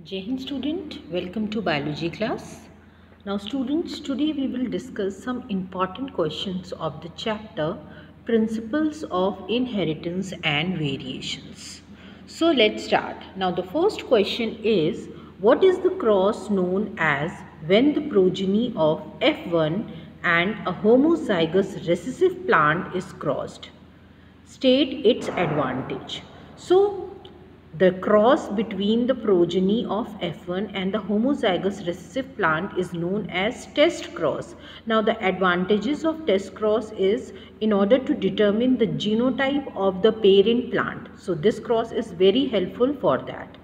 Jai Hind student, welcome to biology class. Now students, today we will discuss some important questions of the chapter Principles of Inheritance and Variations. So let's start. Now the first question is, what is the cross known as when the progeny of F1 and a homozygous recessive plant is crossed? State its advantage. So the cross between the progeny of F1 and the homozygous recessive plant is known as test cross. Now the advantages of test cross is in order to determine the genotype of the parent plant. So this cross is very helpful for that.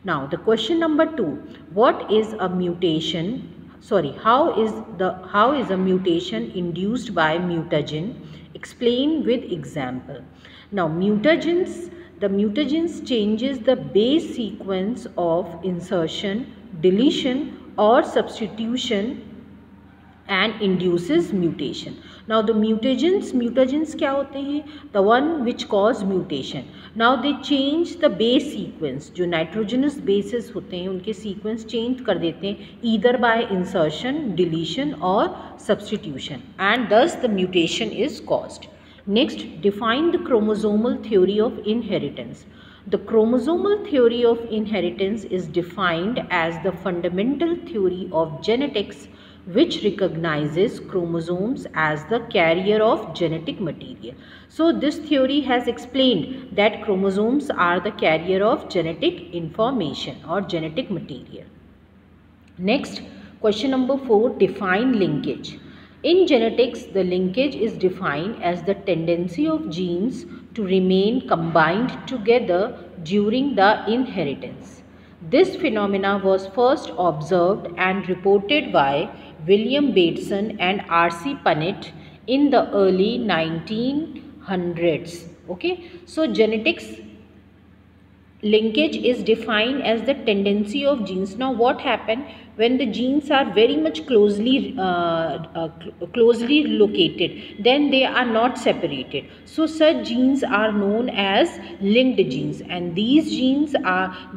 Now the question number 2, what is a mutation? How is a mutation induced by mutagen? Explain with example. Now the mutagens changes the base sequence of insertion, deletion or substitution and induces mutation. Now the mutagens क्या होते हैं? The one which cause mutation. Now they change the base sequence. जो nitrogenous bases होते हैं उनके sequence change कर देते हैं either by insertion, deletion or substitution, and thus the mutation is caused. Next, define the chromosomal theory of inheritance. The chromosomal theory of inheritance is defined as the fundamental theory of genetics which recognizes chromosomes as the carrier of genetic material. So this theory has explained that chromosomes are the carrier of genetic information or genetic material. Next, question number 4, define linkage. In genetics, the linkage is defined as the tendency of genes to remain combined together during the inheritance. This phenomena was first observed and reported by William Bateson and R.C. Punnett in the early 1900s. Okay, so genetics linkage is defined as the tendency of genes. Now what happened when the genes are very much closely located, then they are not separated. So such genes are known as linked genes, and these genes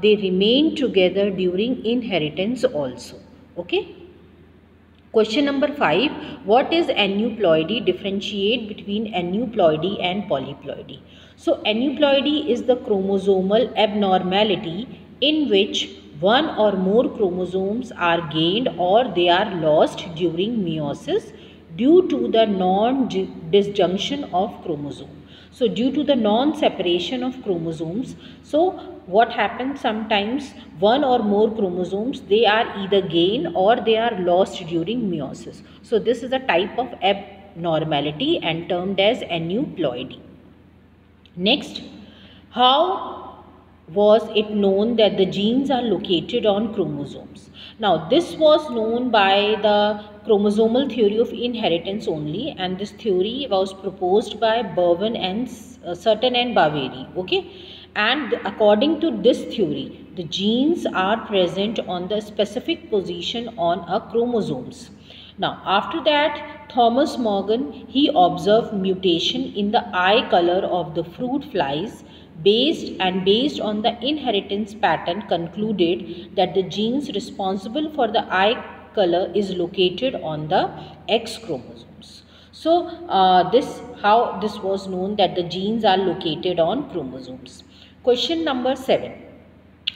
they remain together during inheritance also. Okay. Question number 5, what is aneuploidy? Differentiate between aneuploidy and polyploidy. So aneuploidy is the chromosomal abnormality in which one or more chromosomes are gained or they are lost during meiosis due to the non-disjunction of chromosome. So due to the non-separation of chromosomes, so what happens, sometimes one or more chromosomes, they are either gained or they are lost during meiosis. So this is a type of abnormality and termed as aneuploidy. Next, how was it known that the genes are located on chromosomes? Now this was known by the chromosomal theory of inheritance only, and this theory was proposed by Berwin and Sutton and Baveri. Okay, and according to this theory, the genes are present on the specific position on a chromosomes. Now after that, Thomas Morgan, he observed mutation in the eye color of the fruit flies. Based on the inheritance pattern, concluded that the genes responsible for the eye color is located on the X chromosomes. So how this was known that the genes are located on chromosomes. Question number 7.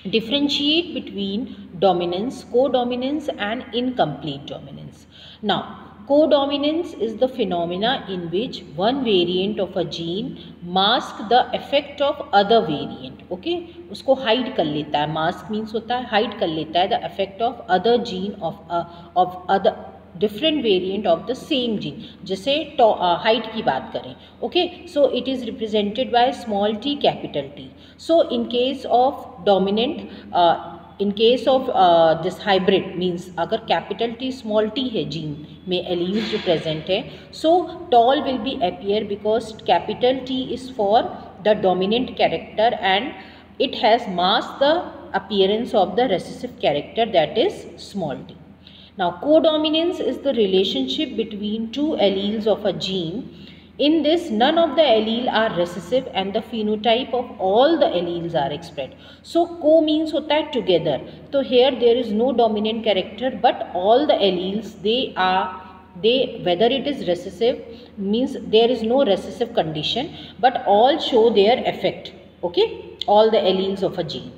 Differentiate between dominance, codominance and incomplete dominance. Now, codominance is the phenomena in which one variant of a gene masks the effect of other variant. Okay, उसको hide कर लेता है. Mask means होता है hide कर लेता है the effect of other gene of other different variant of the same gene. जैसे height की बात करें. Okay, so it is represented by small t, capital T. So in case of dominant, in case of this hybrid means अगर capital T small t है gene में alleles जो present है, so tall will be appear because capital T is for the dominant character and it has masked the appearance of the recessive character, that is small t. Now codominance is the relationship between two alleles of a gene In this, none of the allele are recessive and the phenotype of all the alleles are expressed. So co means hota hai together. So here there is no dominant character, but all the alleles, whether it is recessive means there is no recessive condition, but all show their effect. Okay, all the alleles of a gene.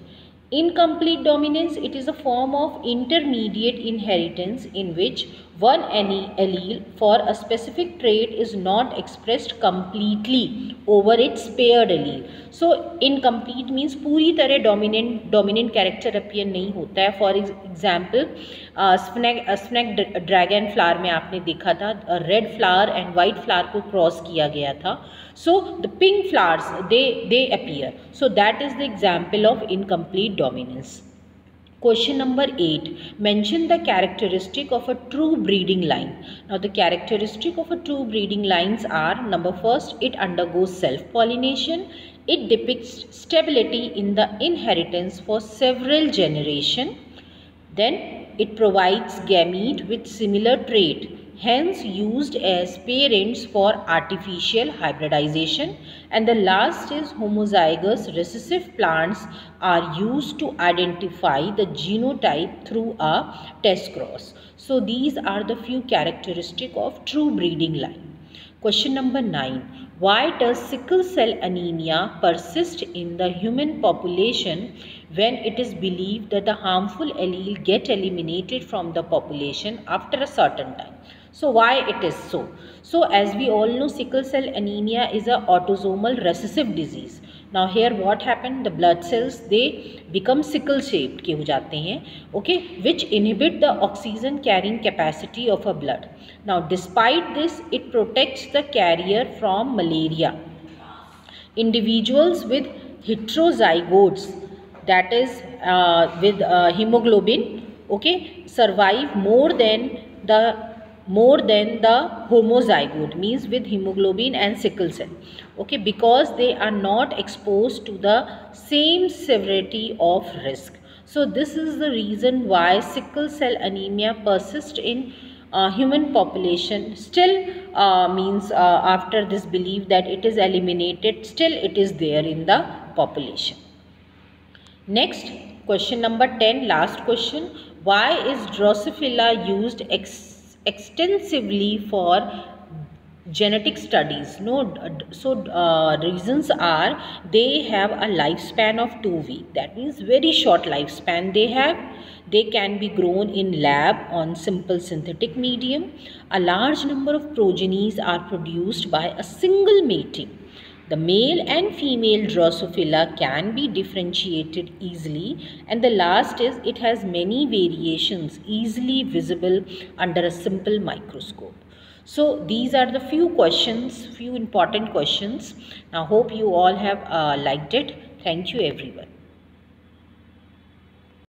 Incomplete dominance, it is a form of intermediate inheritance in which one allele for a specific trait is not expressed completely over its paired allele. So incomplete means पूरी तरह dominant character appear नहीं होता है. For example, snack dragon flower में आपने देखा था red flower and white flower को क्रॉस किया गया था. So the pink flowers they appear. So that is the example of incomplete dominance. Question number 8. Mention the characteristic of a true breeding line. Now the characteristic of a true breeding lines are: number first, it undergoes self-pollination. It depicts stability in the inheritance for several generations. Then it provides gamete with similar trait, hence used as parents for artificial hybridization. And the last is homozygous recessive plants are used to identify the genotype through a test cross. So these are the few characteristics of true breeding line. Question number 9. Why does sickle cell anemia persist in the human population when it is believed that the harmful allele get eliminated from the population after a certain time? So why it is so? So as we all know, sickle cell anemia is a autosomal recessive disease. Now here what happened? The blood cells, they become sickle shaped के हो जाते हैं, okay, which inhibit the oxygen carrying capacity of a blood. Now despite this, it protects the carrier from malaria. Individuals with heterozygotes, that is with hemoglobin, okay, survive more than the homozygote, means with hemoglobin and sickle cell, okay, because they are not exposed to the same severity of risk. So this is the reason why sickle cell anemia persists in human population. Still means after this belief that it is eliminated, still it is there in the population. Next, question number 10, last question. Why is Drosophila used extensively for genetic studies? Reasons are they have a lifespan of 2 weeks. That means very short lifespan they have. They can be grown in lab on simple synthetic medium. A large number of progenies are produced by a single mating. The male and female Drosophila can be differentiated easily. And the last is it has many variations easily visible under a simple microscope. So these are the few questions, few important questions. Now hope you all have liked it. Thank you everyone.